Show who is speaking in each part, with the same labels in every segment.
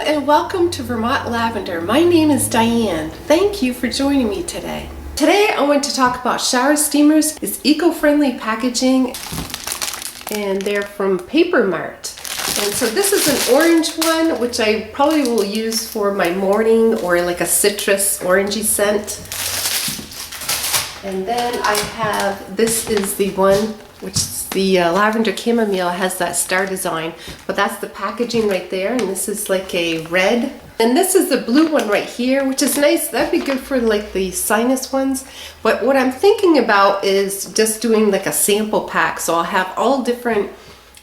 Speaker 1: and welcome to Vermont Lavender. My name is Diane. Thank you for joining me today. Today I want to talk about shower steamers. It's eco-friendly packaging and they're from Paper Mart. And so this is an orange one, which I probably will use for my morning or like a citrus orangey scent. And then I have, this is the one, which is the lavender chamomile, has that star design, but that's the packaging right there. And this is like a red. And this is the blue one right here, which is nice. That'd be good for like the sinus ones. But what I'm thinking about is just doing like a sample pack. So I'll have all different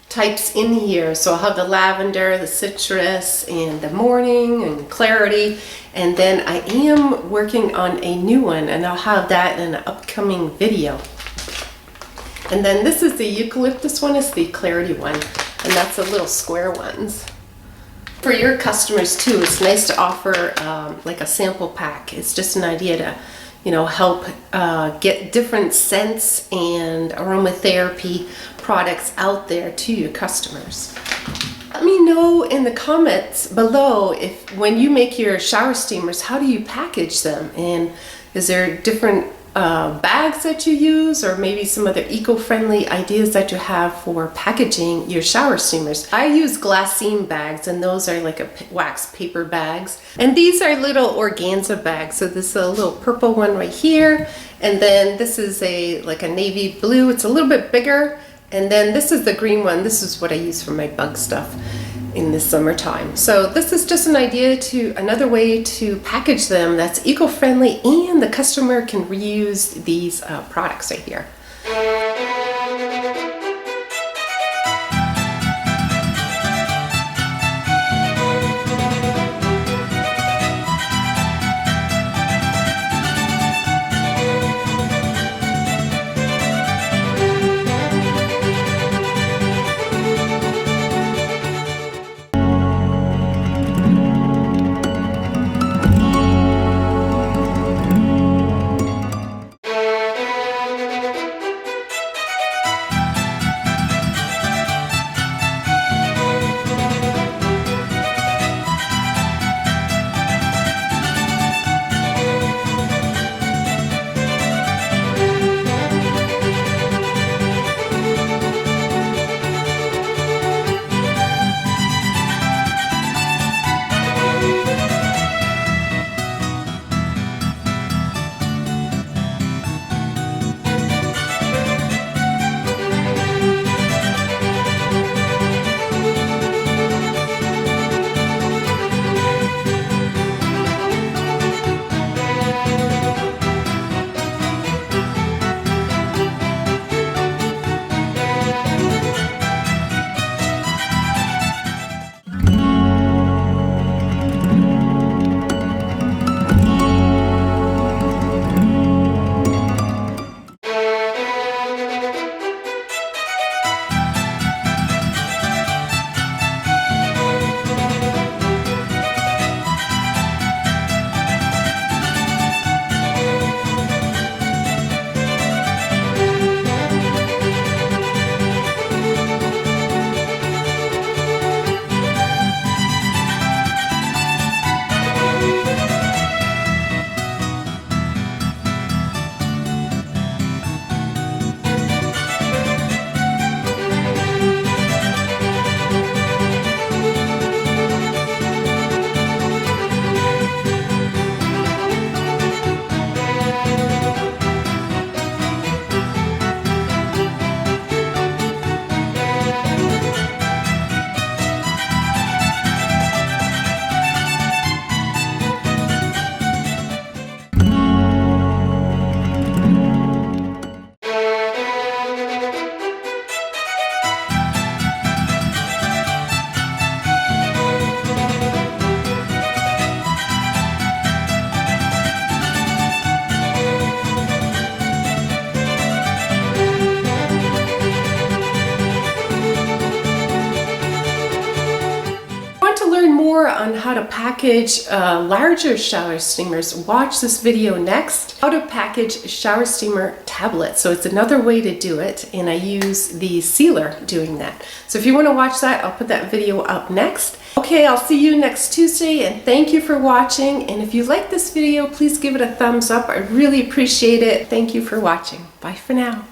Speaker 1: types in here. So I'll have the lavender, the citrus, and the morning and clarity. And then I am working on a new one, and I'll have that in an upcoming video. And then this is the eucalyptus one, is the clarity one, and that's the little square ones. For your customers too, it's nice to offer like a sample pack. It's just an idea to, you know, help get different scents and aromatherapy products out there to your customers. Let me know in the comments below if when you make your shower steamers, how do you package them? And is there different bags that you use, or maybe some other eco-friendly ideas that you have for packaging your shower steamers? I use glassine bags, and those are like a wax paper bags. And these are little organza bags. So this is a little purple one right here. And then this is like a navy blue. It's a little bit bigger. And then this is the green one. This is what I use for my bug stuff in the summertime. So this is just an idea to another way to package them that's eco-friendly, and the customer can reuse these products right here. how to package larger shower steamers, watch this video next. How to package shower steamer tablets. So it's another way to do it, and I use the sealer doing that. So if you want to watch that, I'll put that video up next. Okay, I'll see you next Tuesday, and thank you for watching. And if you like this video, please give it a thumbs up. I really appreciate it. Thank you for watching. Bye for now.